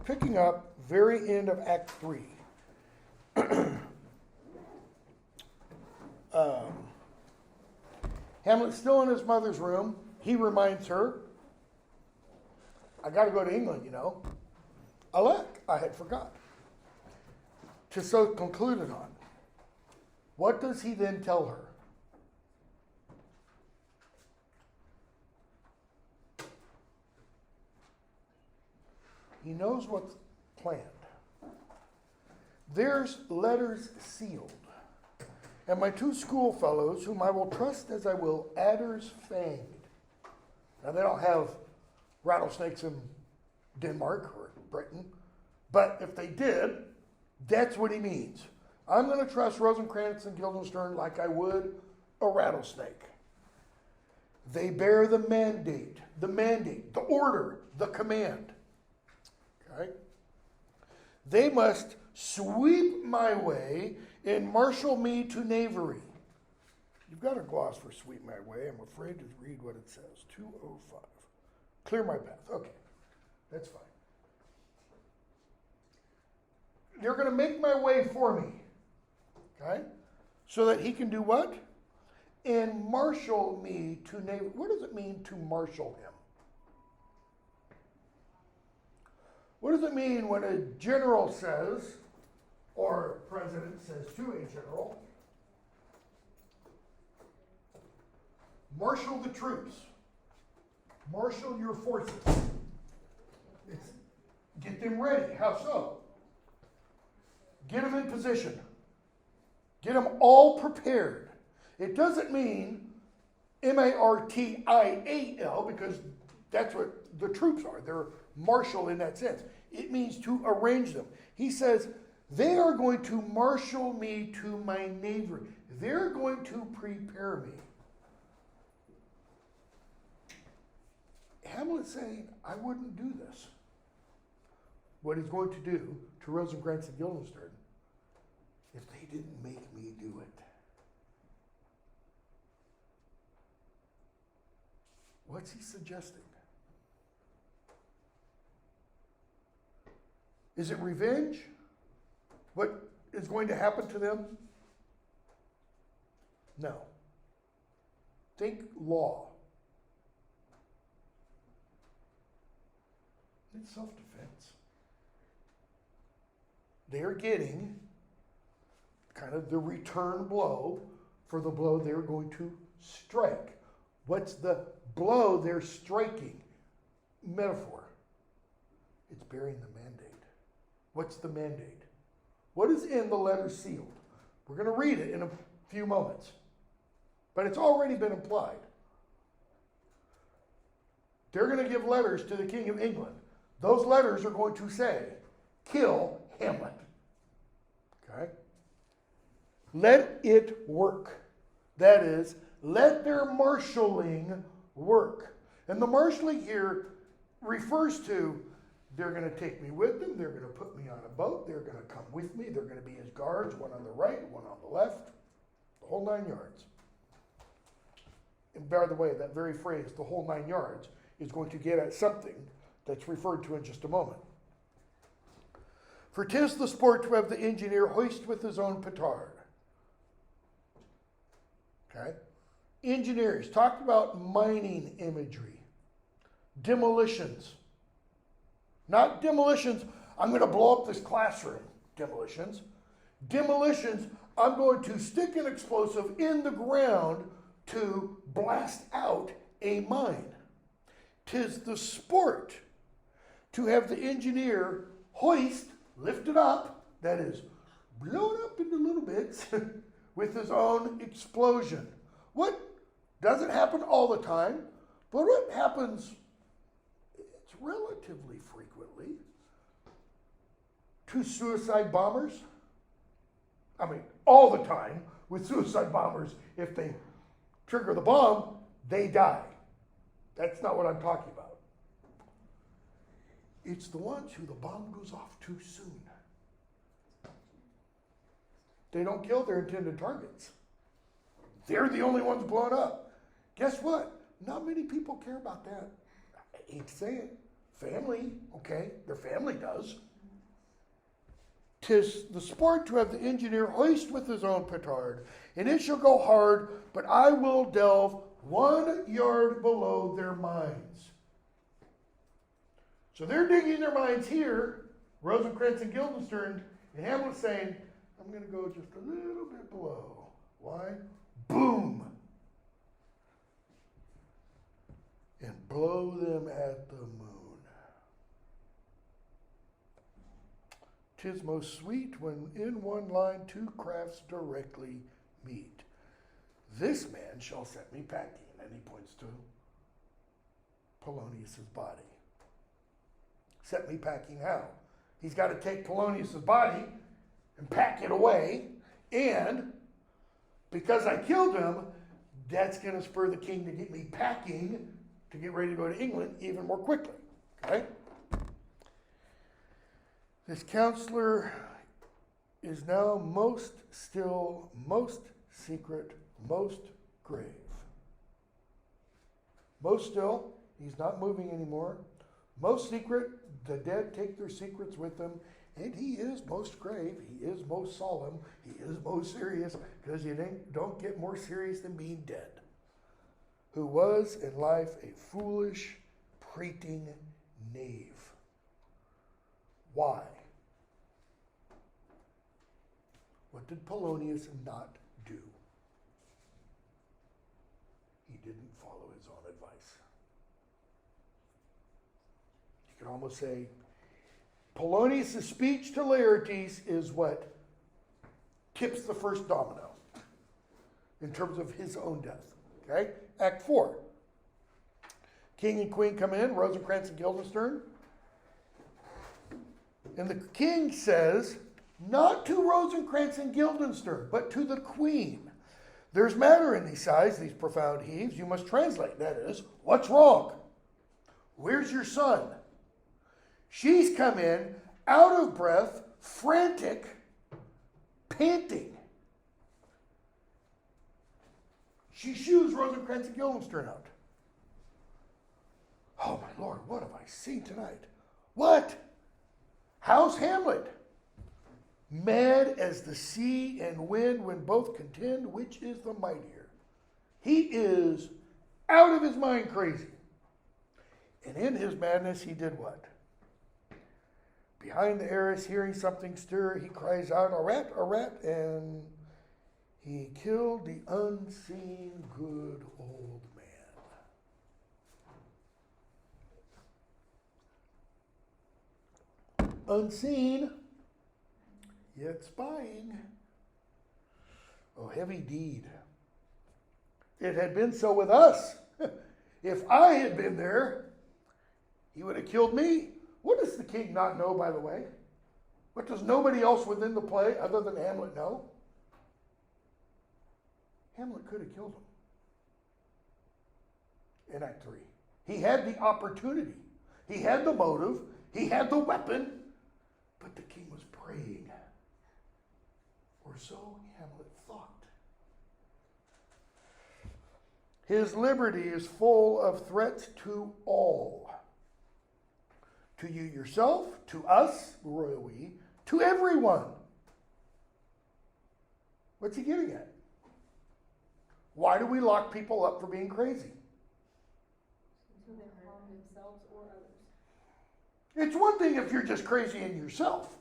picking up very end of Act 3. Hamlet's still in his mother's room. He reminds her, I got to go to England, you know. Alack, I had forgot. To so concluded on. What does he then tell her? He knows what's planned. There's letters sealed. And my two schoolfellows, whom I will trust as I will adders fanged. Now, they don't have rattlesnakes in Denmark or Britain, but if they did, that's what he means. I'm going to trust Rosencrantz and Guildenstern like I would a rattlesnake. They bear the mandate, the order, the command. Okay? They must sweep my way and marshal me to knavery. You've got a gloss for sweep my way. I'm afraid to read what it says. 205. Clear my path. Okay, that's fine. They're going to make my way for me. Okay? So that he can do what? And marshal me to knavery. What does it mean to marshal him? What does it mean when a general says, or a president says to a general, marshal the troops, marshal your forces, get them ready. How so? Get them in position. Get them all prepared. It doesn't mean M-A-R-T-I-A-L, because that's what the troops are. They're marshal in that sense. It means to arrange them. He says, they are going to marshal me to my knavery. They're going to prepare me. Hamlet's saying, I wouldn't do this. What he's going to do to Rosencrantz and Guildenstern if they didn't make me do it. What's he suggesting? Is it revenge? What is going to happen to them? No. Think law. It's self-defense. They're getting kind of the return blow for the blow they're going to strike. What's the blow they're striking? Metaphor. It's bearing the mandate. What's the mandate? What is in the letter sealed? We're going to read it in a few moments. But it's already been implied. They're going to give letters to the King of England. Those letters are going to say, kill Hamlet. Okay? Let it work. That is, let their marshaling work. And the marshaling here refers to, they're going to take me with them, they're going to put me on a boat, they're going to come with me, they're going to be his guards, one on the right, one on the left, the whole 9 yards. And by the way, that very phrase, the whole 9 yards, is going to get at something that's referred to in just a moment. For 'tis the sport to have the engineer hoist with his own petard. Okay? Engineers, talked about mining imagery. Demolitions. Not demolitions, I'm going to blow up this classroom. Demolitions. Demolitions, I'm going to stick an explosive in the ground to blast out a mine. 'Tis the sport to have the engineer hoist, lift it up, that is, blow it up into little bits with his own explosion. What doesn't happen all the time, but what happens, it's relatively frequently, to suicide bombers. I mean, all the time with suicide bombers, if they trigger the bomb, they die. That's not what I'm talking about. It's the ones who the bomb goes off too soon. They don't kill their intended targets. They're the only ones blown up. Guess what? Not many people care about that. I hate to say it. family, okay, their family does. 'Tis the sport to have the engineer hoist with his own petard, and it shall go hard, but I will delve 1 yard below their mines. So they're digging their mines here, Rosencrantz and Guildenstern, and Hamlet's saying, I'm going to go just a little bit below. Why? Boom! And blow them at the moon. 'Tis most sweet when in one line 2 crafts directly meet. This man shall set me packing. And he points to Polonius's body. Set me packing how? He's got to take Polonius's body and pack it away. And because I killed him, that's going to spur the king to get me packing to get ready to go to England even more quickly. Okay? This counselor is now most still, most secret, most grave. Most still, he's not moving anymore. Most secret, the dead take their secrets with them. And he is most grave, he is most solemn, he is most serious, because you don't get more serious than being dead. Who was in life a foolish, prating knave. Why? What did Polonius not do? He didn't follow his own advice. You could almost say, Polonius' speech to Laertes is what tips the first domino in terms of his own death. Okay? Act 4. King and queen come in, Rosencrantz and Guildenstern. And the king says, not to Rosencrantz and Guildenstern, but to the queen. There's matter in these sighs, these profound heaves. You must translate, that is, what's wrong? Where's your son? She's come in, out of breath, frantic, panting. She shoos Rosencrantz and Guildenstern out. Oh my Lord, what have I seen tonight? What? How's Hamlet? Mad as the sea and wind when both contend, which is the mightier. He is out of his mind crazy. And in his madness, he did what? Behind the arras, hearing something stir, he cries out, a rat, and he killed the unseen good old man. Unseen, yet spying. Oh, heavy deed. It had been so with us. If I had been there, he would have killed me. What does the king not know, by the way? What does nobody else within the play, other than Hamlet, know? Hamlet could have killed him in Act 3. He had the opportunity. He had the motive. He had the weapon. But the king was praying. Or so Hamlet thought. His liberty is full of threats to all. To you yourself, to us, the royal we, to everyone. What's he getting at? Why do we lock people up for being crazy? So they harm themselves or others. It's one thing if you're just crazy in yourself.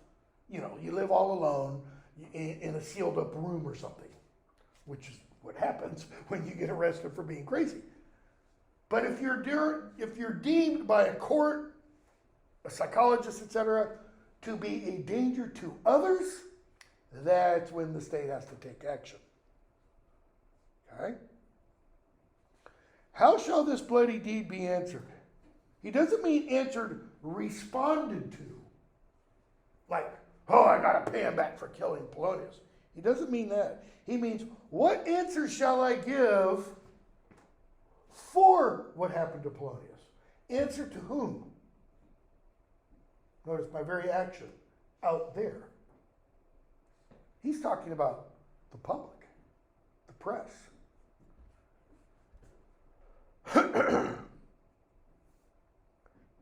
You know, you live all alone in a sealed up room or something, which is what happens when you get arrested for being crazy. But if you're deemed by a court, a psychologist, etc., to be a danger to others, that's when the state has to take action. Okay? How shall this bloody deed be answered? He doesn't mean answered, responded to. Like, oh, I got to pay him back for killing Polonius. He doesn't mean that. He means, what answer shall I give for what happened to Polonius? Answer to whom? Notice my very action, out there. He's talking about the public, the press.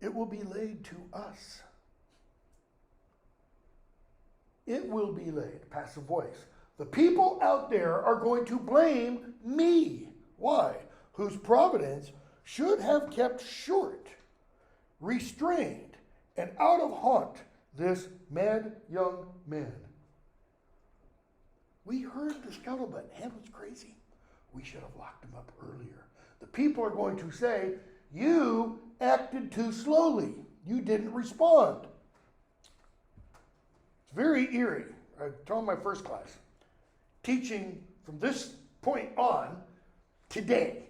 it will be laid to us. It will be laid. Passive voice. The people out there are going to blame me. Why? Whose providence should have kept short, restrained, and out of haunt this mad young man. We heard the scuttlebutt. Hamlet's crazy. We should have locked him up earlier. The people are going to say, you acted too slowly. You didn't respond. It's very eerie. I told my first class, teaching from this point on, today,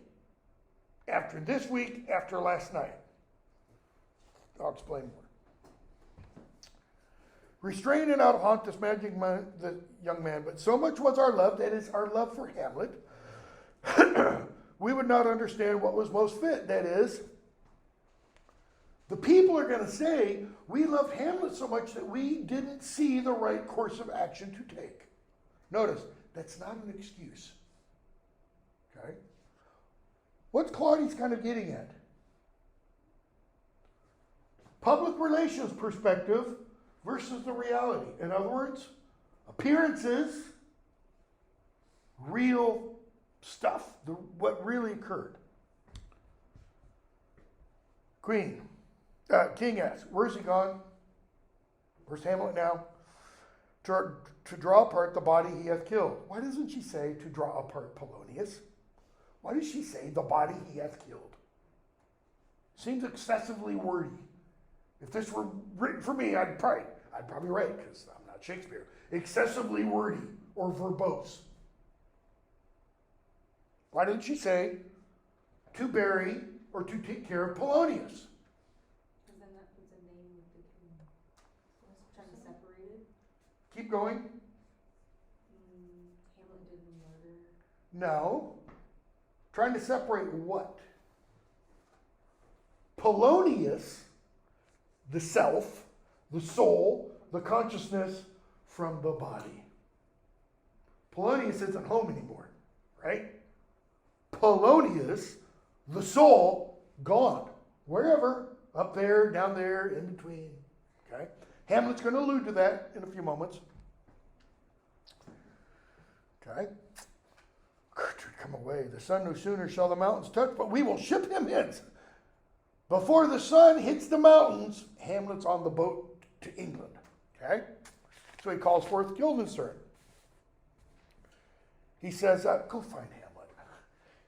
after this week, after last night. I'll explain more. Restrained and out of haunt this magic man, the young man, but so much was our love, that is our love for Hamlet, we would not understand what was most fit. That is, the people are going to say, we loved Hamlet so much that we didn't see the right course of action to take. Notice, that's not an excuse. Okay? What's Claudius kind of getting at? Public relations perspective versus the reality. In other words, appearances, real stuff, what really occurred. King asks, where's he gone? Where's Hamlet now? To draw apart the body he hath killed. Why doesn't she say to draw apart Polonius? Why does she say the body he hath killed? Seems excessively wordy. If this were written for me, I'd probably write, because I'm not Shakespeare, excessively wordy or verbose. Why didn't she say to bury or to take care of Polonius? Because then that puts a name with the king. Trying to separate it. Keep going. Hamlet didn't murder. No. Trying to separate what? Polonius, the self, the soul, the consciousness from the body. Polonius isn't home anymore, right? Polonius, the soul, gone. Wherever, up there, down there, in between. Okay? Hamlet's going to allude to that in a few moments. Okay? Come away. The sun no sooner shall the mountains touch, but we will ship him hence. Before the sun hits the mountains, Hamlet's on the boat to England. Okay? So he calls forth Guildenstern. He says, go find Hamlet.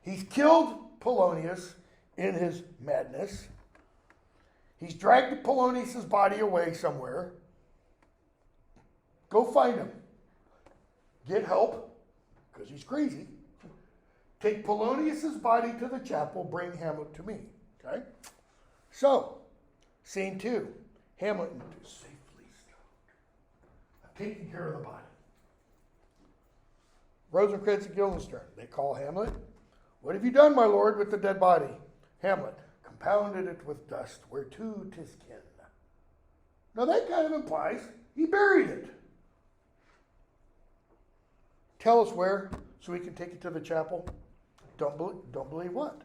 He's killed Polonius in his madness. He's dragged Polonius' body away somewhere. Go find him. Get help, because he's crazy. Take Polonius' body to the chapel, bring Hamlet to me. Okay? So, scene 2. Hamlet is safely stowed. Taking care of the body. Rosencrantz and Guildenstern, they call Hamlet. What have you done, my lord, with the dead body? Hamlet, compounded it with dust, whereto 'tis kin. Now that kind of implies he buried it. Tell us where, so we can take it to the chapel. Don't believe what?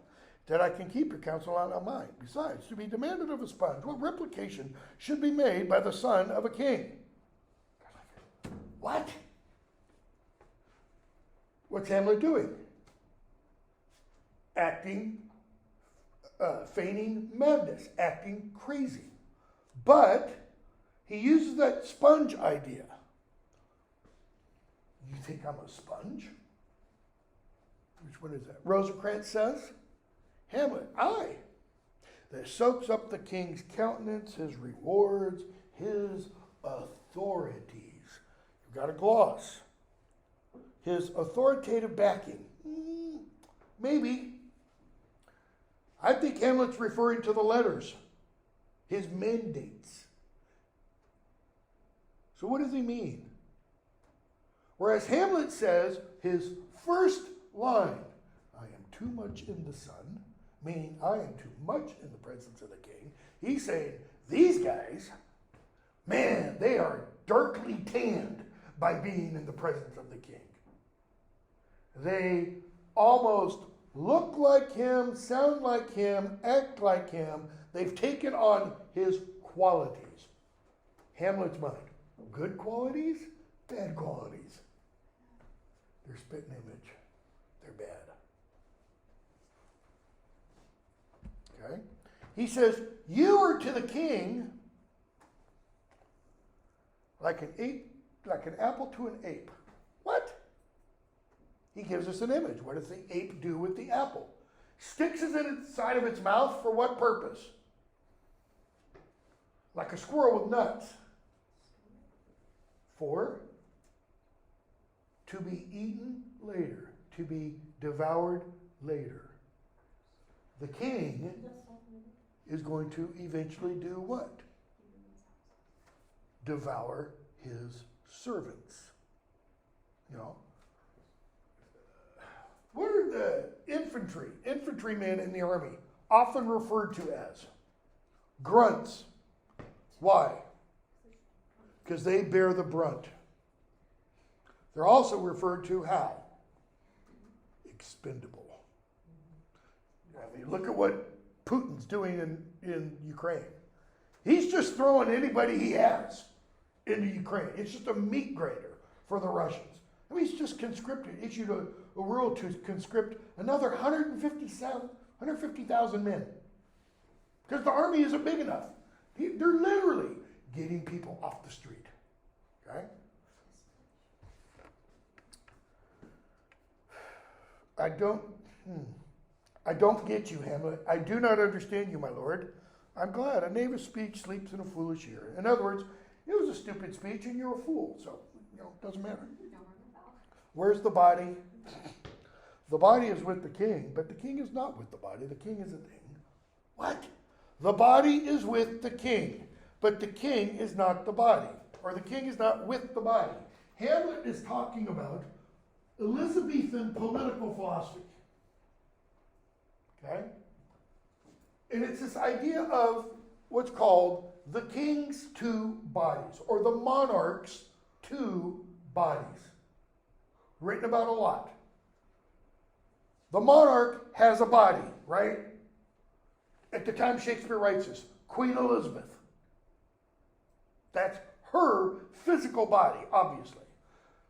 That I can keep your counsel out of mine. Besides, to be demanded of a sponge, what replication should be made by the son of a king? What? What's Hamlet doing? Feigning madness, acting crazy. But he uses that sponge idea. You think I'm a sponge? Which one is that? Rosencrantz says, Hamlet, aye, that soaks up the king's countenance, his rewards, his authorities. You've got a gloss. His authoritative backing. Maybe. I think Hamlet's referring to the letters, his mandates. So what does he mean? Whereas Hamlet says his first line, I am too much in the sun, meaning I am too much in the presence of the king. He's saying, these guys, man, they are darkly tanned by being in the presence of the king. They almost look like him, sound like him, act like him. They've taken on his qualities. Hamlet's mind. Good qualities, bad qualities. They're spitting image. They're bad. Okay? He says, you are to the king like an apple to an ape. What? He gives us an image. What does the ape do with the apple? Sticks it inside of its mouth for what purpose? Like a squirrel with nuts. For to be eaten later, to be devoured later. The king is going to eventually do what? Devour his servants. You know, what are the infantrymen in the army often referred to as? Grunts. Why? Because they bear the brunt. They're also referred to how? Expendable. I mean, look at what Putin's doing in Ukraine. He's just throwing anybody he has into Ukraine. It's just a meat grader for the Russians. I mean, he's just issued a rule to conscript another 150,000 men. Because the army isn't big enough. They're literally getting people off the street. Okay? I don't get you, Hamlet. I do not understand you, my lord. I'm glad. A knave speech sleeps in a foolish ear. In other words, it was a stupid speech and you're a fool. So, it doesn't matter. Where's the body? The body is with the king, but the king is not with the body. The king is a thing. What? The body is with the king, but the king is not the body. Or the king is not with the body. Hamlet is talking about Elizabethan political philosophy. Okay? And it's this idea of what's called the king's two bodies, or the monarch's two bodies. Written about a lot. The monarch has a body, right? At the time Shakespeare writes this, Queen Elizabeth. That's her physical body, obviously.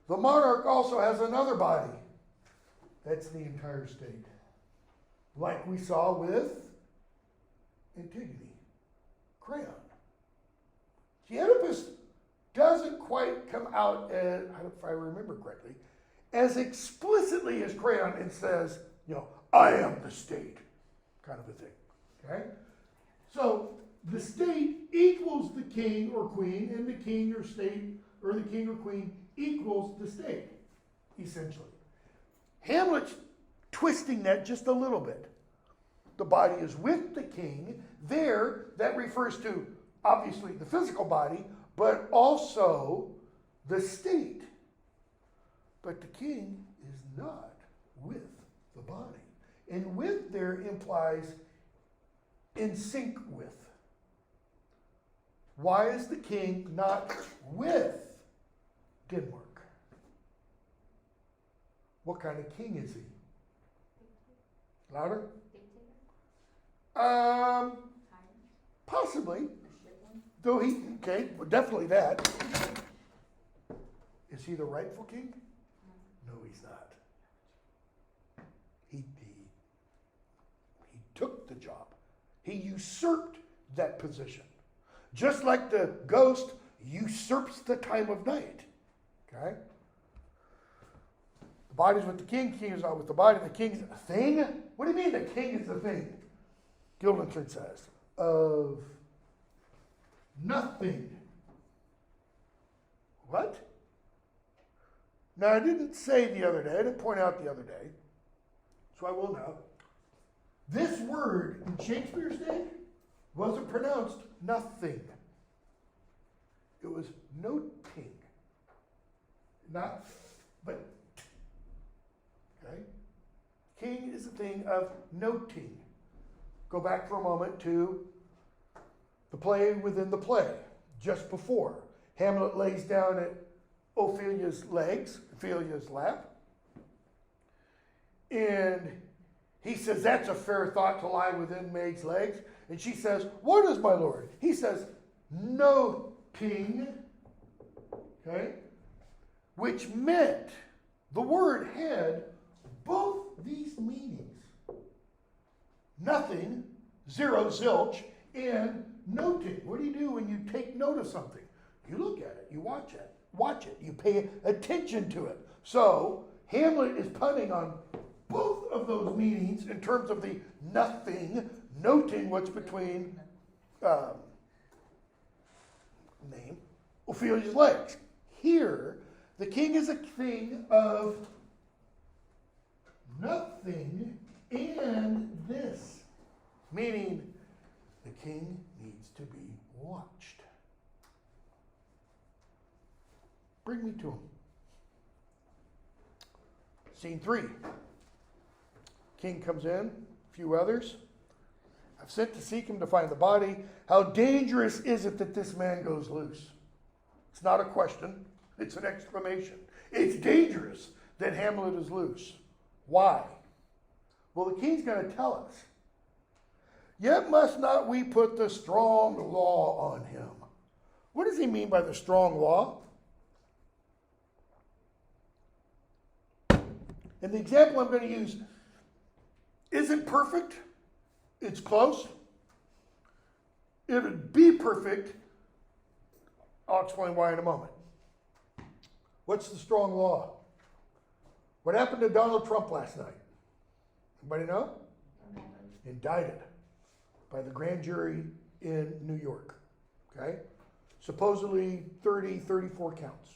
The monarch also has another body. That's the entire state. Like we saw with Antigone, Creon. The Oedipus doesn't quite come out, as, if I remember correctly, as explicitly as Creon and says, I am the state, kind of a thing. Okay? So the state equals the king or queen, and the king or state, or the king or queen equals the state, essentially. Hamlet's twisting that just a little bit. The body is with the king. There, that refers to, obviously, the physical body, but also the state. But the king is not with the body. And with there implies in sync with. Why is the king not with Denmark? What kind of king is he? Louder? Possibly. Though well, definitely that. Is he the rightful king? No, he's not. He took the job. He usurped that position. Just like the ghost usurps the time of night. Okay? The body's with the king is not with the body. The king is a thing? What do you mean the king is a thing? Guildenstern says, of nothing. What? Now, I didn't say the other day, I didn't point out the other day, so I will now. This word in Shakespeare's day wasn't pronounced nothing. It was noting. Not, but. Okay? King is a thing of noting. Go back for a moment to the play within the play, just before. Hamlet lays down at Ophelia's lap, and He says, that's a fair thought to lie within Meg's legs. And she says, what is my lord? He says, noting, okay, which meant, the word had both these meanings. Nothing, zero, zilch, and noting. What do you do when you take note of something? You look at it, you watch it, you pay attention to it. So, Hamlet is punning on both of those meanings in terms of the nothing, noting what's between name, Ophelia's legs. Here, the king is a thing of nothing and this, meaning the king needs to be watched. Bring me to him. Scene 3. King comes in, a few others. I've sent to seek him to find the body. How dangerous is it that this man goes loose? It's not a question, it's an exclamation. It's dangerous that Hamlet is loose. Why? Well, the king's going to tell us. Yet must not we put the strong law on him. What does he mean by the strong law? And the example I'm going to use isn't perfect. It's close. It would be perfect. I'll explain why in a moment. What's the strong law? What happened to Donald Trump last night? Anybody know? Indicted by the grand jury in New York. Okay? Supposedly 34 counts.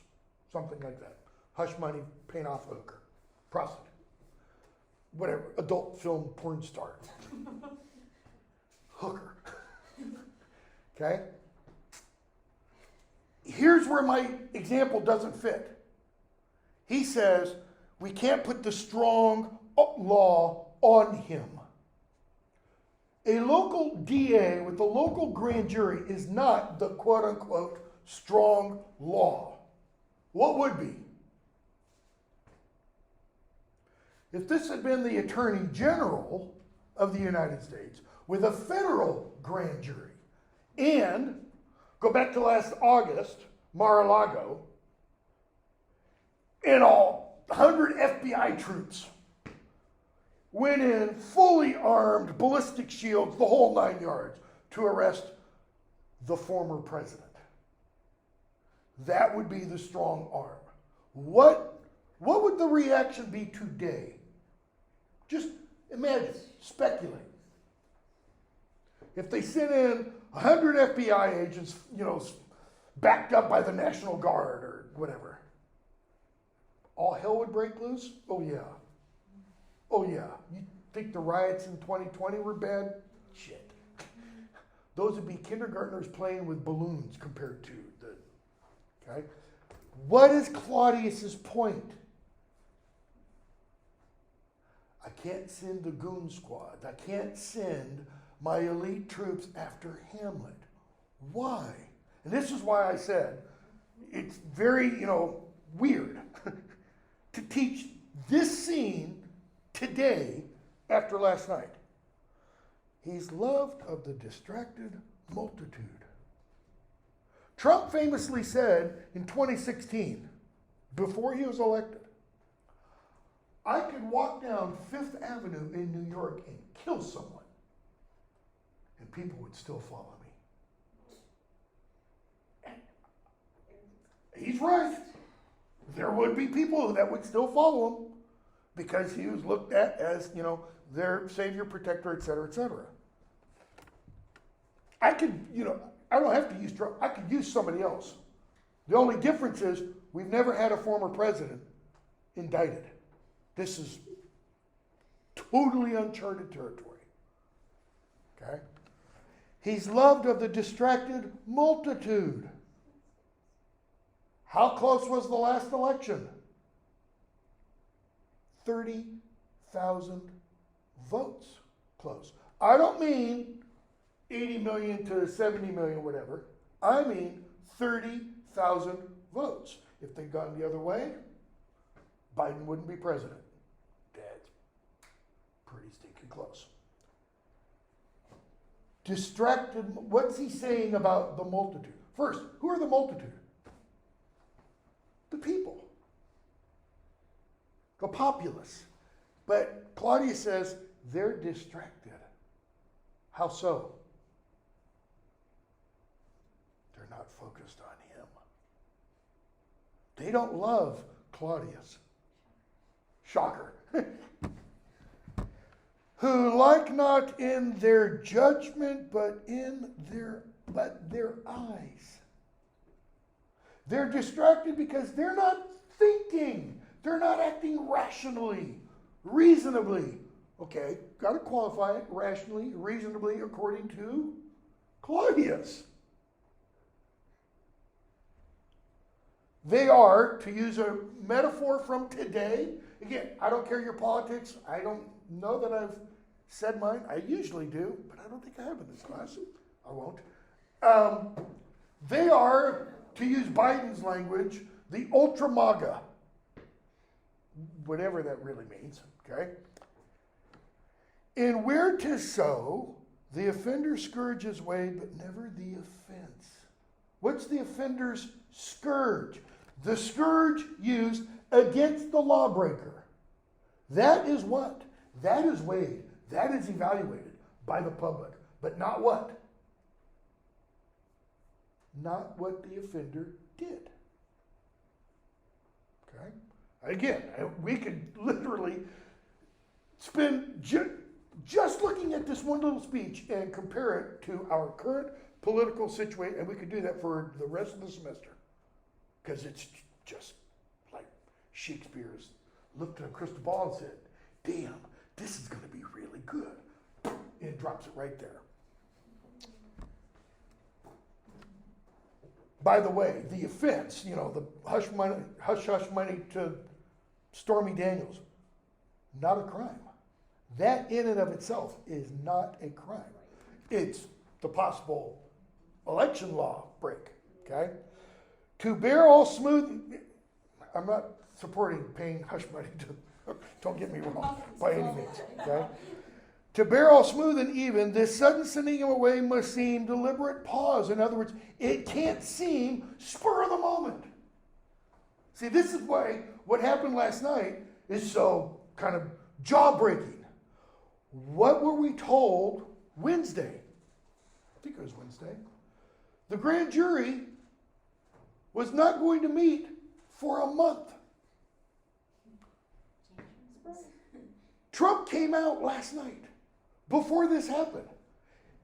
Something like that. Hush money, paying off a hooker. Prostitute. Whatever. Adult film porn star. Hooker. Okay? Here's where my example doesn't fit. He says, we can't put the strong law on him. A local DA with a local grand jury is not the quote-unquote strong law. What would be? If this had been the Attorney General of the United States with a federal grand jury, and go back to last August, Mar-a-Lago, and all 100 FBI troops went in fully armed, ballistic shields, the whole 9 yards, to arrest the former president. That would be the strong arm. What would the reaction be today? Just imagine, speculate. If they sent in 100 FBI agents, backed up by the National Guard or whatever, all hell would break loose? Oh yeah. Oh yeah. You think the riots in 2020 were bad? Shit. Those would be kindergartners playing with balloons compared to the, okay? What is Claudius's point? I can't send the goon squad. I can't send my elite troops after Hamlet. Why? And this is why I said it's very, weird to teach this scene today after last night. He's loved of the distracted multitude. Trump famously said in 2016, before he was elected, I could walk down Fifth Avenue in New York and kill someone, and people would still follow me. He's right. There would be people that would still follow him because he was looked at as, their savior, protector, et cetera, et cetera. I could, I don't have to use Trump. I could use somebody else. The only difference is we've never had a former president indicted. This is totally uncharted territory. Okay? He's loved of the distracted multitude. How close was the last election? 30,000 votes close. I don't mean 80 million to 70 million, whatever. I mean 30,000 votes. If they'd gone the other way, Biden wouldn't be president. Dead. Pretty stinking close. Distracted, what's he saying about the multitude? First, who are the multitude? The people. The populace. But Claudius says they're distracted. How so? They're not focused on him. They don't love Claudius. Shocker. Who like not in their judgment, but their eyes. They're distracted because they're not thinking. They're not acting rationally, reasonably. Okay, got to qualify it rationally, reasonably, according to Claudius. They are, to use a metaphor from today, again, I don't care your politics. I don't know that I've said mine. I usually do, but I don't think I have in this class. I won't. They are, to use Biden's language, the ultra MAGA. Whatever that really means, okay? In where 'tis so, the offender scourge is weighed, but never the offense. What's the offender's scourge? The scourge used against the lawbreaker. That is what? That is weighed. That is evaluated by the public. But not what? Not what the offender did. Okay? Again, we could literally spend just looking at this one little speech and compare it to our current political situation, and we could do that for the rest of the semester. Because it's just like Shakespeare's looked at a crystal ball and said, damn, this is going to be really good. And drops it right there. By the way, the offense, the hush money to Stormy Daniels, not a crime. That in and of itself is not a crime. It's the possible election law break, okay? To bear all smooth, I'm not supporting paying hush money to, don't get me wrong, by any means, okay? To bear all smooth and even, this sudden sending him away must seem deliberate pause. In other words, it can't seem spur of the moment. See, this is why what happened last night is so kind of jaw-breaking. What were we told Wednesday? I think it was Wednesday. The grand jury was not going to meet for a month. Trump came out last night, before this happened,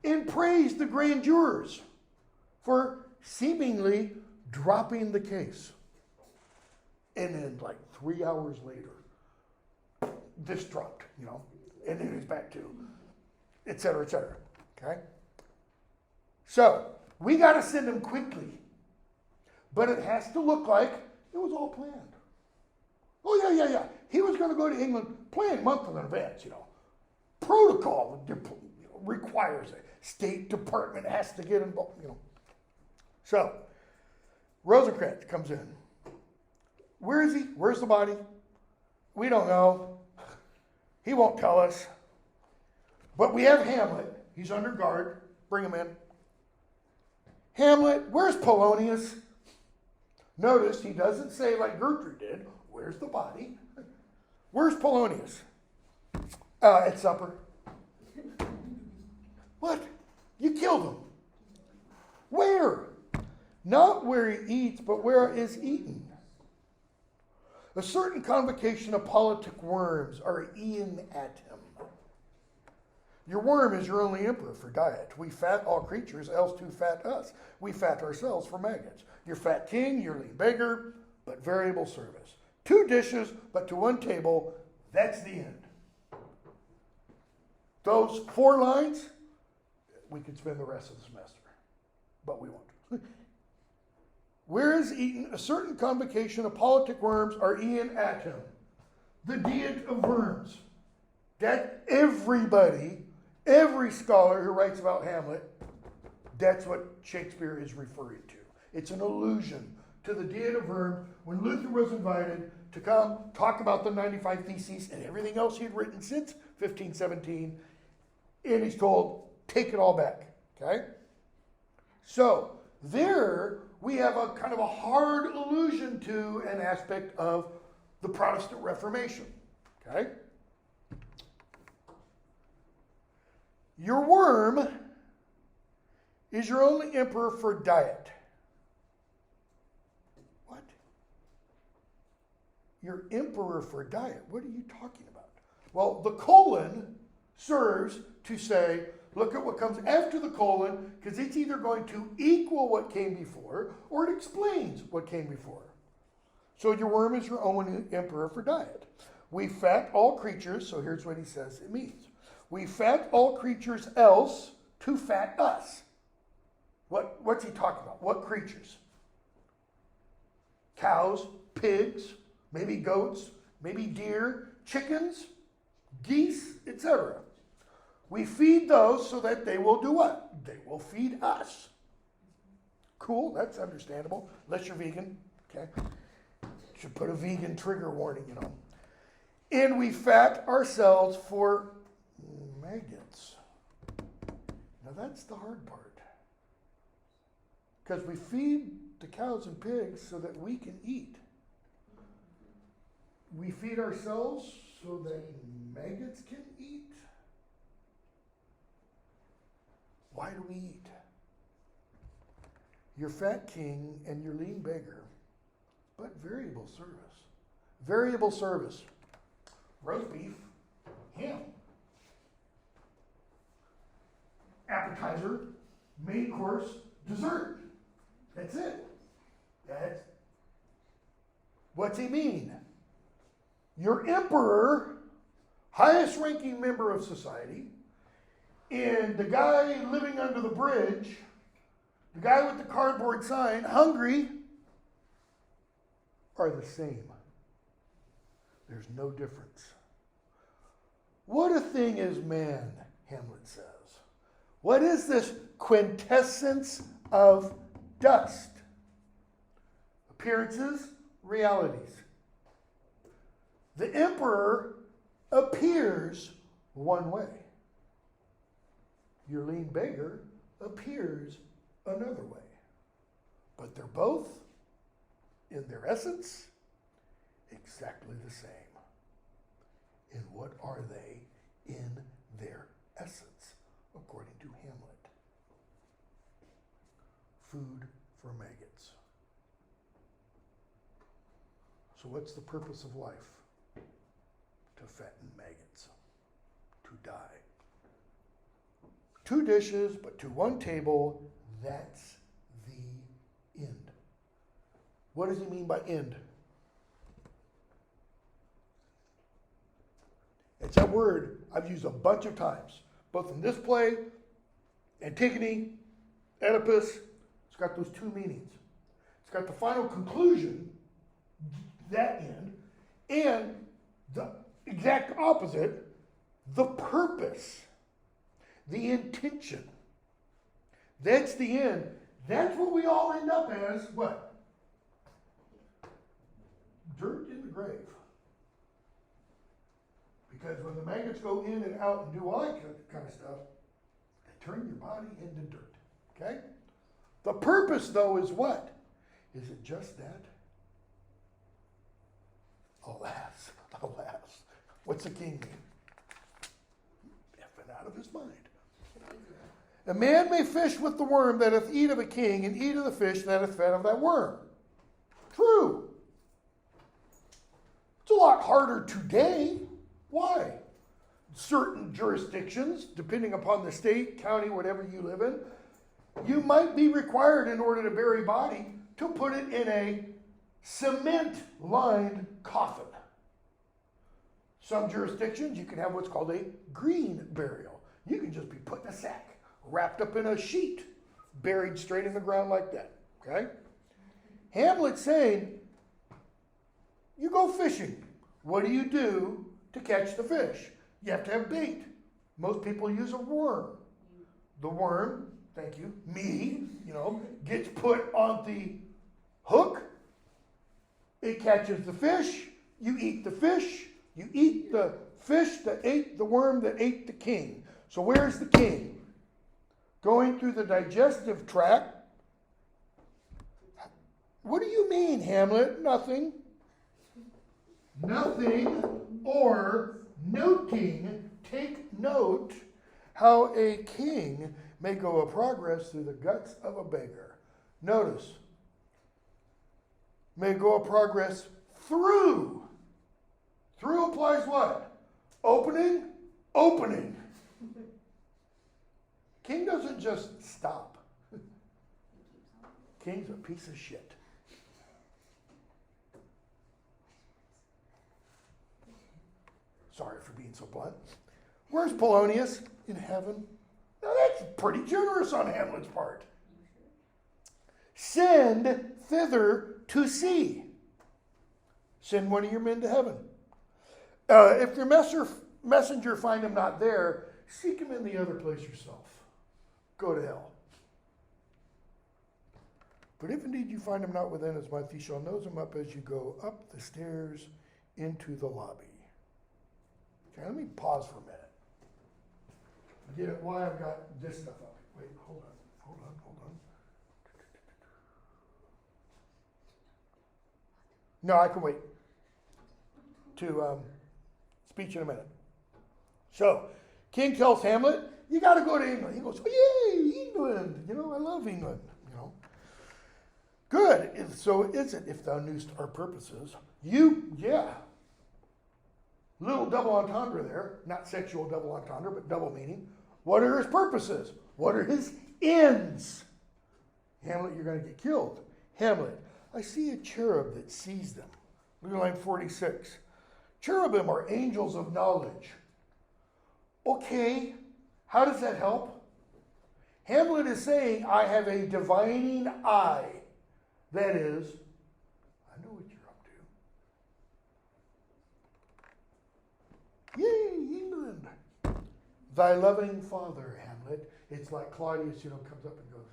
and praised the grand jurors for seemingly dropping the case. And then like 3 hours later, this dropped, and then it's back to, et cetera, okay? So, we got to send them quickly. But it has to look like it was all planned. Oh, yeah. He was going to go to England planned months in advance, Protocol requires it. State Department has to get involved, So, Rosencrantz comes in. Where is he? Where's the body? We don't know. He won't tell us. But we have Hamlet. He's under guard. Bring him in. Hamlet, where's Polonius? Notice he doesn't say like Gertrude did, where's the body? Where's Polonius? At supper. What? You killed him. Where? Not where he eats, but where is eaten. A certain convocation of politic worms are e'en at him. Your worm is your only emperor for diet. We fat all creatures, else to fat us. We fat ourselves for maggots. Your fat king, your lean beggar, but variable service. 2 dishes, but to 1 table, that's the end. Those 4 lines, we could spend the rest of the semester, but we won't. Where is eaten a certain convocation of politic worms are e'en at him. The diet of worms. That everybody, every scholar who writes about Hamlet, that's what Shakespeare is referring to. It's an allusion to the diet of worms when Luther was invited to come talk about the 95 Theses and everything else he had written since 15, 17, and he's told, take it all back. Okay? So, there we have a kind of a hard allusion to an aspect of the Protestant Reformation. Okay? Your worm is your only emperor for diet. What? Your emperor for diet? What are you talking about? Well, the colon serves to say, look at what comes after the colon, because it's either going to equal what came before, or it explains what came before. So your worm is your own emperor for diet. We fat all creatures, so here's what he says it means. We fat all creatures else to fat us. What's he talking about? What creatures? Cows, pigs, maybe goats, maybe deer, chickens, geese, etc. We feed those so that they will do what? They will feed us. Cool, that's understandable, unless you're vegan. Okay, should put a vegan trigger warning, And we fat ourselves for maggots. Now that's the hard part. Because we feed the cows and pigs so that we can eat. We feed ourselves so that maggots can eat. Why do we eat? Your fat king and your lean beggar, but variable service. Variable service. Roast beef, ham. Appetizer, main course, dessert. That's it. What's he mean? Your emperor, highest ranking member of society, and the guy living under the bridge, the guy with the cardboard sign, hungry, are the same. There's no difference. What a thing is man, Hamlet says. What is this quintessence of dust? Appearances, realities. The emperor appears one way. Your lean beggar appears another way. But they're both, in their essence, exactly the same. And what are they in their essence, according to Hamlet? Food for maggots. So what's the purpose of life? To fatten maggots, to die. 2 dishes, but to 1 table, that's the end. What does he mean by end? It's that word I've used a bunch of times, both in this play, Antigone, Oedipus. It's got those 2 meanings. It's got the final conclusion, that end, and the exact opposite, the purpose, the intention. That's the end. That's what we all end up as, what? Dirt in the grave. Because when the maggots go in and out and do all that kind of stuff, they turn your body into dirt. Okay? The purpose, though, is what? Is it just that? Alas, alas. What's the king mean? Effing out of his mind. A man may fish with the worm that hath eat of a king, and eat of the fish that hath fed of that worm. True. It's a lot harder today. Why? Certain jurisdictions, depending upon the state, county, whatever you live in, you might be required, in order to bury a body, to put it in a cement-lined coffin. Some jurisdictions, you can have what's called a green burial. You can just be put in a sack, wrapped up in a sheet, buried straight in the ground like that. Okay? Hamlet's saying, you go fishing. What do you do to catch the fish? You have to have bait. Most people use a worm. The worm, thank you, me, gets put on the hook. It catches the fish. You eat the fish. You eat the fish that ate the worm that ate the king. So where's the king? Going through the digestive tract. What do you mean, Hamlet? Nothing. Nothing or noting, take note how a king may go a progress through the guts of a beggar. Notice, may go a progress through. Through applies what? Opening, opening. King doesn't just stop. King's a piece of shit. Sorry for being so blunt. Where's Polonius? In heaven. Now that's pretty generous on Hamlet's part. Send thither to see. Send one of your men to heaven. If your messenger find him not there, seek him in the other place yourself. Go to hell. But if indeed you find him not within his mouth, ye shall nose him up as you go up the stairs into the lobby. Okay, let me pause for a minute. Get it why I've got this stuff up. Wait, hold on. No, I can wait to speech in a minute. So, King tells Hamlet, you got to go to England. He goes, yay, England. I love England. Good. So is it, if thou knewest our purposes. Little double entendre there. Not sexual double entendre, but double meaning. What are his purposes? What are his ends? Hamlet, you're going to get killed. Hamlet, I see a cherub that sees them. Look at line 46. Cherubim are angels of knowledge. Okay, how does that help? Hamlet is saying, I have a divining eye. That is, I know what you're up to. Yay, England. Thy loving father, Hamlet. It's like Claudius, comes up and goes,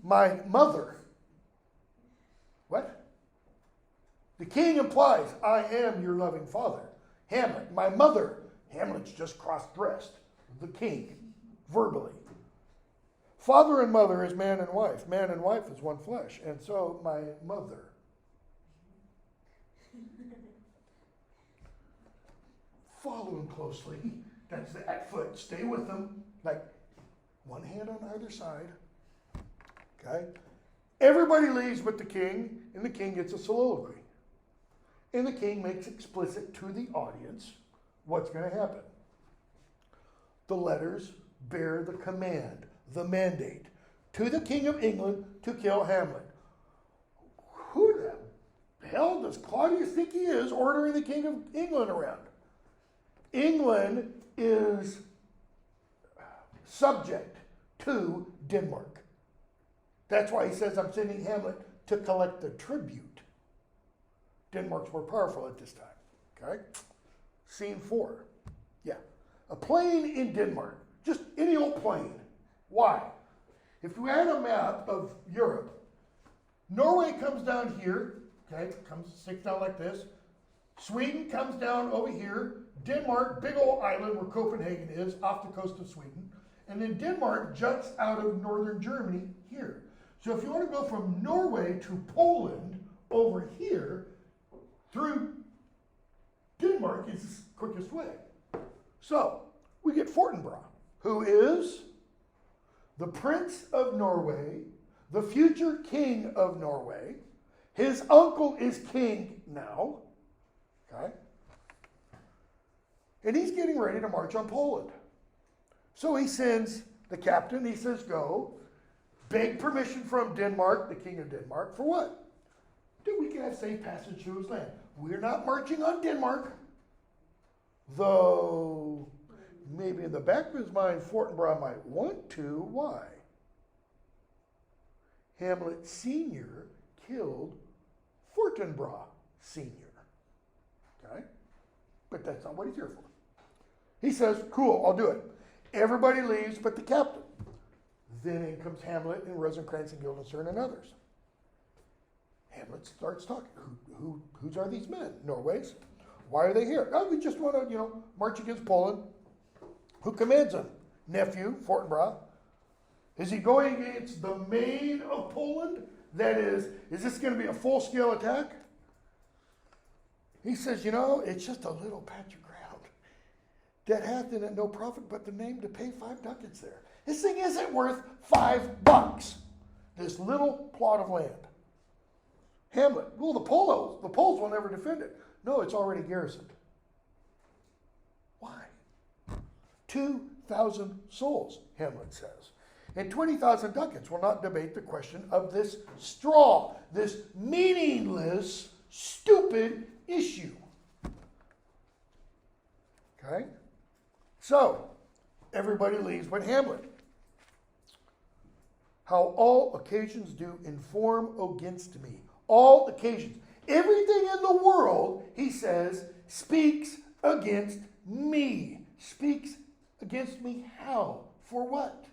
my mother. What? The king implies, I am your loving father. Hamlet, my mother. Hamlet's just cross-dressed. The king, verbally. Father and mother is man and wife. Man and wife is one flesh. And so my mother. Follow him closely. That's that foot. Stay with him. Like one hand on either side. Okay? Everybody leaves but the king, and the king gets a soliloquy. And the king makes explicit to the audience what's going to happen. The letters bear the command, the mandate, to the King of England to kill Hamlet. Who the hell does Claudius think he is ordering the King of England around? England is subject to Denmark. That's why he says, I'm sending Hamlet to collect the tribute. Denmark's more powerful at this time. Okay? Scene 4. Yeah. A plain in Denmark. Just any old plain. Why? If we had a map of Europe, Norway comes down here, okay, sticks down like this. Sweden comes down over here. Denmark, big old island where Copenhagen is, off the coast of Sweden. And then Denmark juts out of northern Germany here. So if you want to go from Norway to Poland over here, through Denmark is the quickest way. So we get Fortinbras, who is the Prince of Norway, the future King of Norway. His uncle is king now. Okay? And he's getting ready to march on Poland. So he sends the captain, he says, go, beg permission from Denmark, the King of Denmark, for what? That we can have safe passage through his land. We're not marching on Denmark. Though, maybe in the back of his mind, Fortinbras might want to. Why? Hamlet Sr. killed Fortinbras Sr. Okay? But that's not what he's here for. He says, cool, I'll do it. Everybody leaves but the captain. Then in comes Hamlet and Rosencrantz and Guildenstern and others. Hamlet starts talking. Whose are these men? Norway's. Why are they here? Oh, we just want to, march against Poland. Who commands them? Nephew, Fortinbras. Is he going against the main of Poland? That is this going to be a full-scale attack? He says, it's just a little patch of ground that hath in it no profit but the name to pay 5 ducats there. This thing isn't worth $5. This little plot of land. Hamlet, well, the Poles will never defend it. No, it's already garrisoned. Why? 2,000 souls, Hamlet says. And 20,000 ducats will not debate the question of this straw, this meaningless, stupid issue. Okay? So, everybody leaves but Hamlet. How all occasions do inform against me. All occasions. Everything in the world, he says, speaks against me. Speaks against me how? For what?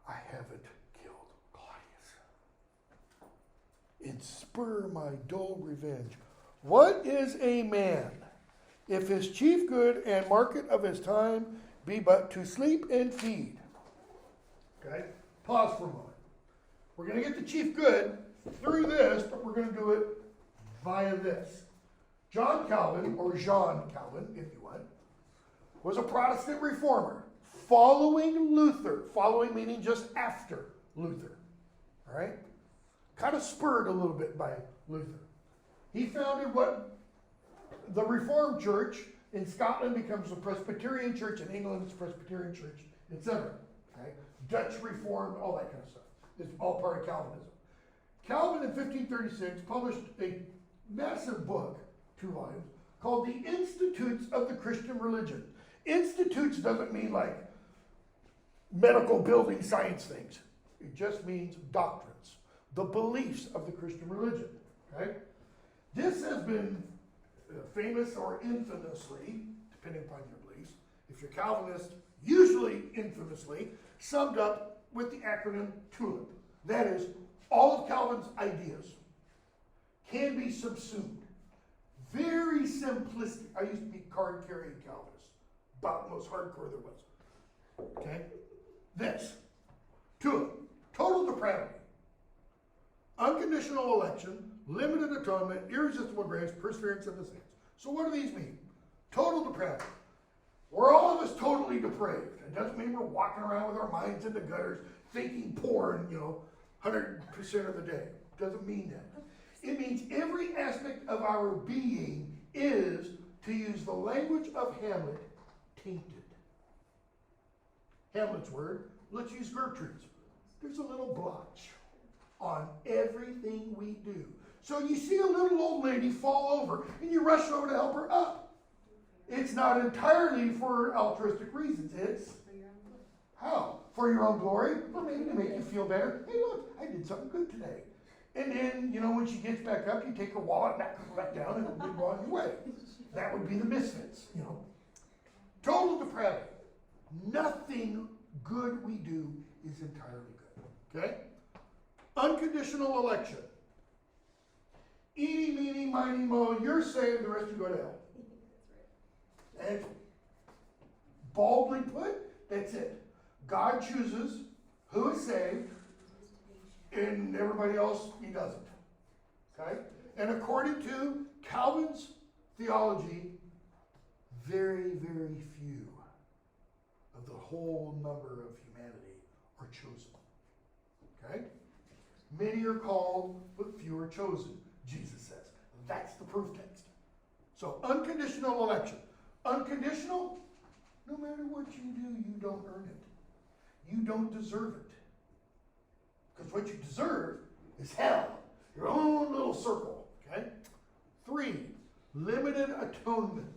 I haven't killed Claudius. And spur my dull revenge. What is a man, if his chief good and market of his time be but to sleep and feed? Okay, pause for a moment. We're going to get the chief good through this, but we're going to do it via this. John Calvin, or Jean Calvin, if you want, was a Protestant reformer following Luther. Following meaning just after Luther. All right? Kind of spurred a little bit by Luther. He founded what the Reformed Church in Scotland becomes the Presbyterian Church, in England it's Presbyterian Church, etc. Okay? Dutch Reformed, all that kind of stuff. It's all part of Calvinism. Calvin in 1536 published a massive book, 2 volumes, called The Institutes of the Christian Religion. Institutes doesn't mean like medical building science things. It just means doctrines, the beliefs of the Christian religion. Okay? This has been famous or infamously, depending upon your beliefs, if you're Calvinist, usually infamously, summed up with the acronym TULIP. That is, all of Calvin's ideas can be subsumed. Very simplistic. I used to be card-carrying Calvinist, about the most hardcore there was. Okay? This. TULIP. Total depravity. Unconditional election, limited atonement, irresistible grace, perseverance of the saints. So what do these mean? Total depravity. We're all of us totally depraved. It doesn't mean we're walking around with our minds in the gutters, thinking porn, 100% of the day. It doesn't mean that. It means every aspect of our being is, to use the language of Hamlet, tainted. Hamlet's word, let's use Gertrude's. There's a little blotch on everything we do. So you see a little old lady fall over, and you rush over to help her up. It's not entirely for altruistic reasons. It's how? For your own glory? Or maybe to make you feel better. Hey, look, I did something good today. And then, when she gets back up, you take her wallet, knock her back down, and you go on your way. That would be the misfits, Total depravity. Nothing good we do is entirely good. Okay? Unconditional election. Eeny, meeny, miny, mo, you're saved, the rest you go to hell. And baldly put, that's it. God chooses who is saved, and everybody else, he doesn't. Okay? And according to Calvin's theology, very, very few of the whole number of humanity are chosen. Okay? Many are called, but few are chosen, Jesus says. That's the proof text. So, unconditional election. Unconditional, no matter what you do, you don't earn it. You don't deserve it. Because what you deserve is hell. Your own little circle. Okay? 3, limited atonement.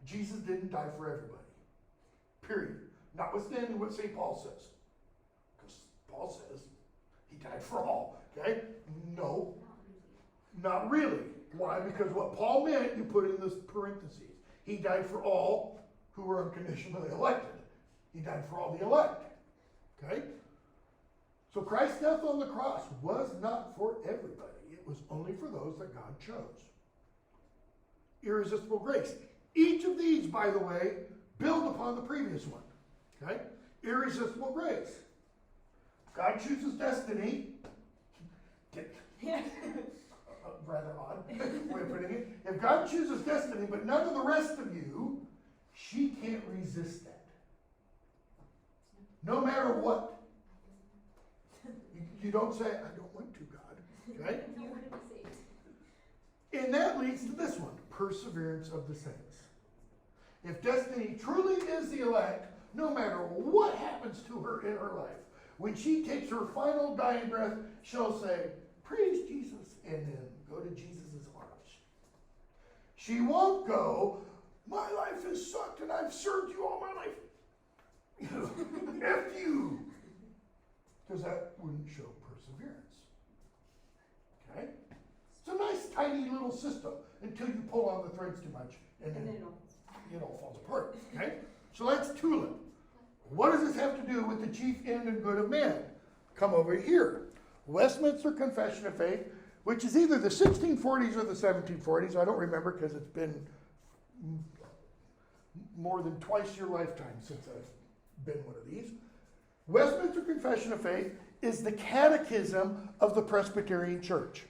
Jesus didn't die for everybody. Period. Notwithstanding what St. Paul says. Because Paul says he died for all. Okay? No. Not really. Why? Because what Paul meant, you put in this parentheses. He died for all who were unconditionally elected. He died for all the elect. Okay? So Christ's death on the cross was not for everybody. It was only for those that God chose. Irresistible grace. Each of these, by the way, build upon the previous one. Okay? Irresistible grace. God chooses destiny. Rather odd way of putting it. If God chooses destiny, but none of the rest of you, she can't resist that. No matter what. You don't say, I don't want to, God. Okay? You want to be saved. And that leads to this one, perseverance of the saints. If destiny truly is the elect, no matter what happens to her in her life, when she takes her final dying breath, she'll say, praise Jesus, and then go to Jesus' arms. She won't go, my life has sucked and I've served you all my life. F you. Because that wouldn't show perseverance. Okay? It's a nice tiny little system until you pull on the threads too much and then it all falls apart. Okay? So that's tulip. What does this have to do with the chief end and good of man? Come over here. Westminster Confession of Faith, which is either the 1640s or the 1740s. I don't remember because it's been more than twice your lifetime since I've been one of these. Westminster Confession of Faith is the catechism of the Presbyterian Church.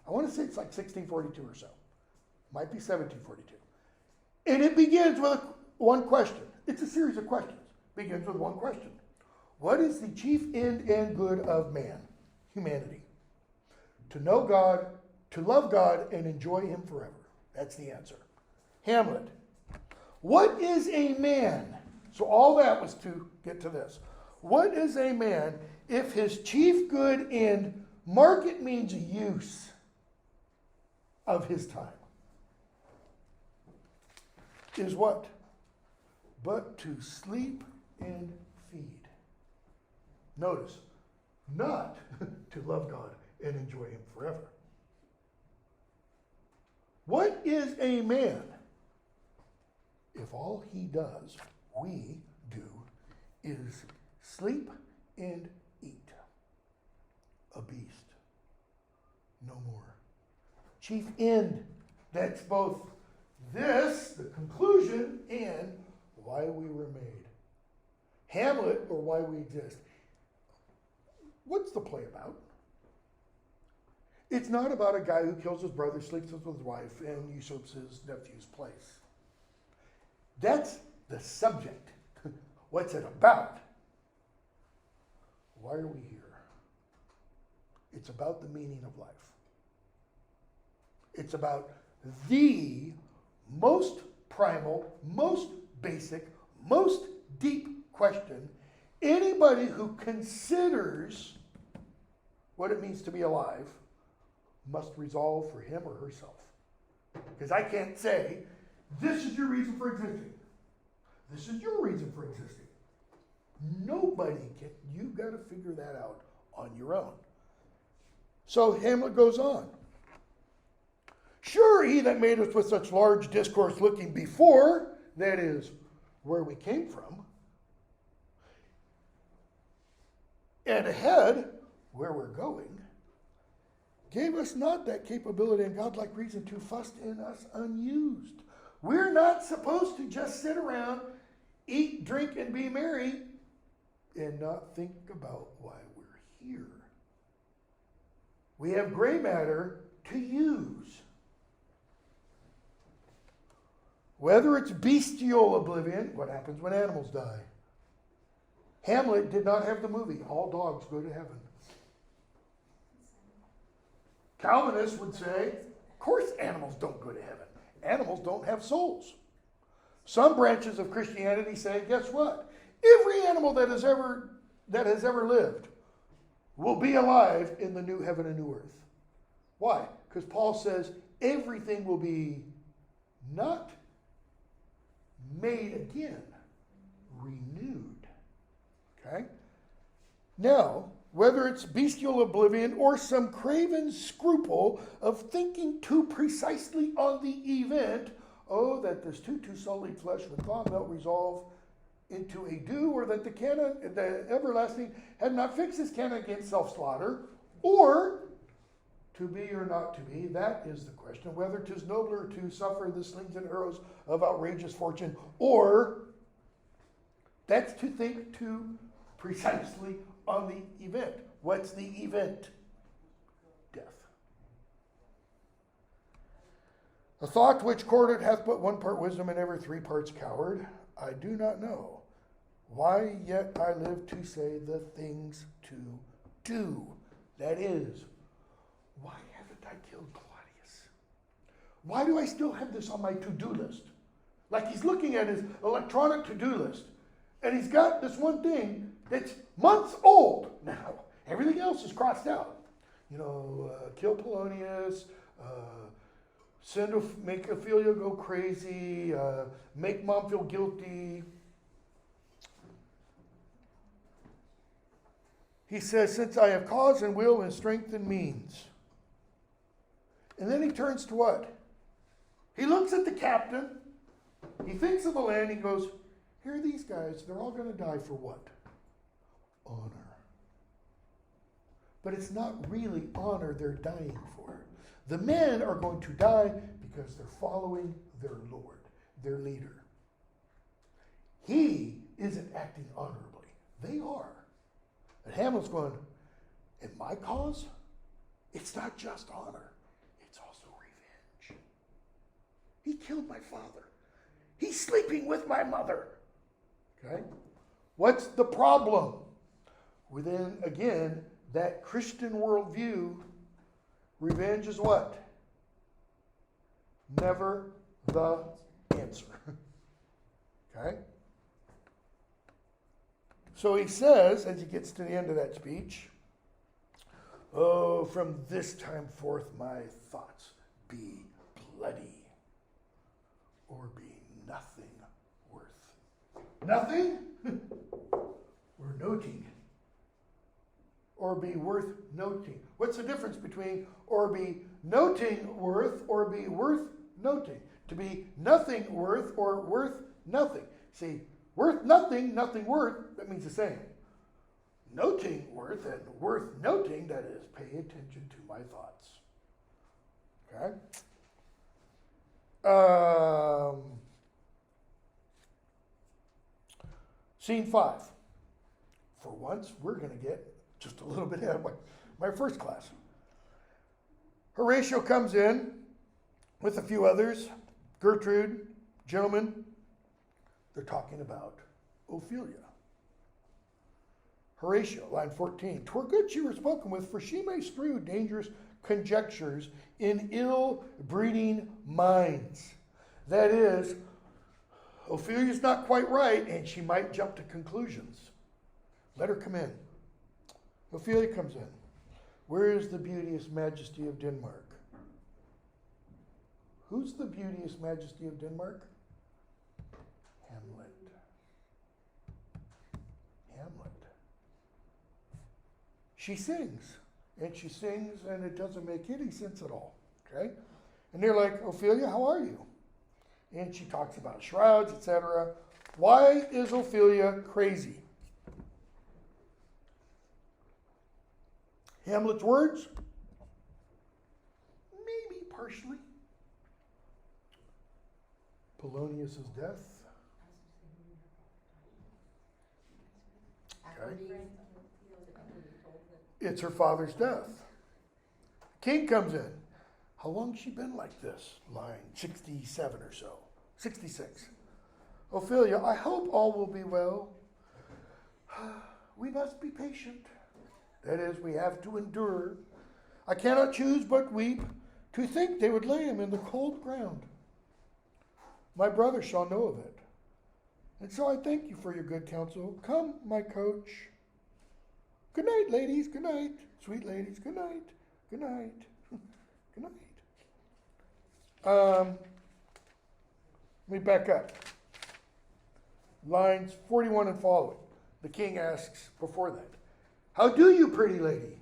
I want to say it's like 1642 or so. Might be 1742. And it begins with one question. It's a series of questions. Begins with one question. What is the chief end and good of man, humanity? To know God, to love God, and enjoy him forever. That's the answer. Hamlet. What is a man? So all that was to get to this. What is a man if his chief good end, market means use of his time, is what? But to sleep and feed. Notice, not to love God and enjoy him forever. What is a man if all he does, we do, is sleep and eat? A beast. No more. Chief end. That's both this, the conclusion, and why we were made. Hamlet, or why we exist. What's the play about? It's not about a guy who kills his brother, sleeps with his wife, and usurps his nephew's place. That's the subject. What's it about? Why are we here? It's about the meaning of life. It's about the most primal, most basic, most deep question anybody who considers what it means to be alive must resolve for him or herself. Because I can't say, this is your reason for existing. This is your reason for existing. Nobody can. You've got to figure that out on your own. So Hamlet goes on. Sure, he that made us with such large discourse looking before, that is, where we came from, and ahead, where we're going, gave us not that capability and godlike reason to fuss in us unused. We're not supposed to just sit around, eat, drink, and be merry, and not think about why we're here. We have gray matter to use. Whether it's bestial oblivion, what happens when animals die? Hamlet did not have the movie, all dogs go to heaven. Calvinists would say, of course animals don't go to heaven. Animals don't have souls. Some branches of Christianity say, guess what? Every animal that has ever lived will be alive in the new heaven and new earth. Why? Because Paul says everything will be not made again, renewed. Okay? Now, whether it's bestial oblivion or some craven scruple of thinking too precisely on the event, oh, that this too sullied flesh would thaw, melt, resolve, into a due, or that the everlasting had not fixed his canon against self-slaughter, or to be or not to be, that is the question, whether 'tis nobler to suffer the slings and arrows of outrageous fortune, or that's to think too precisely on the event. What's the event? Death. A thought which courted hath but one part wisdom and ever 3 parts coward. I do not know why yet I live to say the things to do. That is, why haven't I killed Claudius? Why do I still have this on my to-do list? Like he's looking at his electronic to-do list, and he's got this one thing that's months old now. Everything else is crossed out. Kill Polonius, make Ophelia go crazy, make mom feel guilty. He says, since I have cause and will and strength and means. And then he turns to what? He looks at the captain. He thinks of the land. He goes, here are these guys. They're all going to die for what? Honor. But it's not really honor they're dying for. The men are going to die because they're following their Lord, their leader. He isn't acting honorably. They are. And Hamlet's going, in my cause, it's not just honor. It's also revenge. He killed my father. He's sleeping with my mother. Okay? What's the problem? Within, again, that Christian worldview, revenge is what? Never the answer. Okay? So he says, as he gets to the end of that speech, oh, from this time forth my thoughts be bloody, or be nothing worth. Nothing? Or noting. Or be worth noting. What's the difference between or be noting worth or be worth noting? To be nothing worth or worth nothing. See, worth nothing, nothing worth, that means the same. Noting worth and worth noting, that is, pay attention to my thoughts. Okay? Scene 5. For once, we're going to get just a little bit ahead of my first class. Horatio comes in with a few others. Gertrude, gentlemen, they're talking about Ophelia. Horatio, line 14. 'Twere good she were spoken with, for she may strew dangerous conjectures in ill-breeding minds. That is, Ophelia's not quite right, and she might jump to conclusions. Let her come in. Ophelia comes in. Where is the beauteous majesty of Denmark? Who's the beauteous majesty of Denmark? Hamlet. Hamlet. She sings, and it doesn't make any sense at all. Okay? And they're like, Ophelia, how are you? And she talks about shrouds, etc. Why is Ophelia crazy? Hamlet's words? Maybe partially. Polonius' death. Okay. It's her father's death. King comes in. How long has she been like this? Line 67 or so. 66. Ophelia, I hope all will be well. We must be patient. That is, we have to endure. I cannot choose but weep to think they would lay him in the cold ground. My brother shall know of it. And so I thank you for your good counsel. Come, my coach. Good night, ladies. Good night. Sweet ladies. Good night. Good night. Good night. Let me back up. Lines 41 and following. The king asks before that, how do you, pretty lady?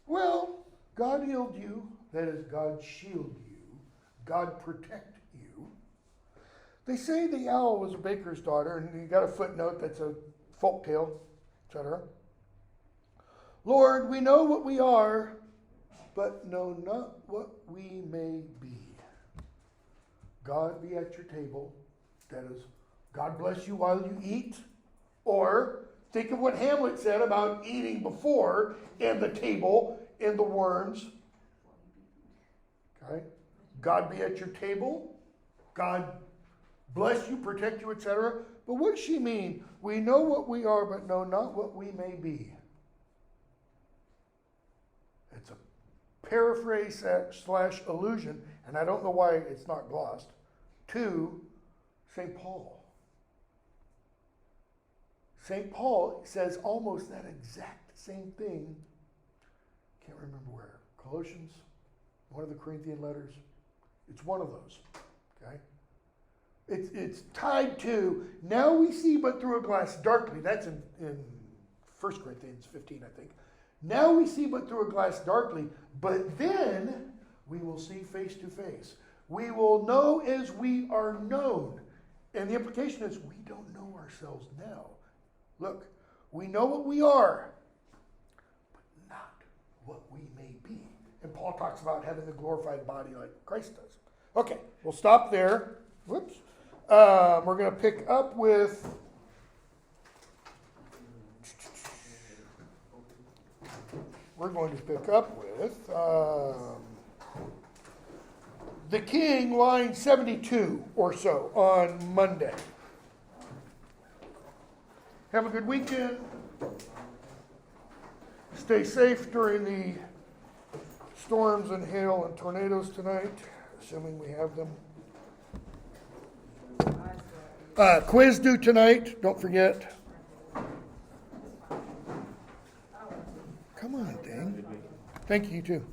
Well, God healed you. That is, God shield you. God protect you. They say the owl was a baker's daughter, and you got a footnote that's a folk tale, etc. Lord, we know what we are, but know not what we may be. God be at your table. That is, God bless you while you eat. Or think of what Hamlet said about eating before and the table and the worms. Okay? God be at your table. God bless you, protect you, etc. But what does she mean? We know what we are, but know not what we may be. It's a paraphrase / allusion, and I don't know why it's not glossed, to St. Paul. St. Paul says almost that exact same thing. Can't remember where. Colossians, one of the Corinthian letters. It's one of those. Okay? It's tied to, now we see but through a glass darkly. That's in 1 Corinthians 15, I think. Now we see but through a glass darkly, but then we will see face to face. We will know as we are known. And the implication is we don't know ourselves now. Look, we know what we are, but not what we may be. And Paul talks about having a glorified body like Christ does. Okay, we'll stop there. Whoops. We're going to pick up with the King, line 72 or so on Monday. Have a good weekend. Stay safe during the storms and hail and tornadoes tonight, assuming we have them. Quiz due tonight, don't forget. Come on, dang. Thank you, you too.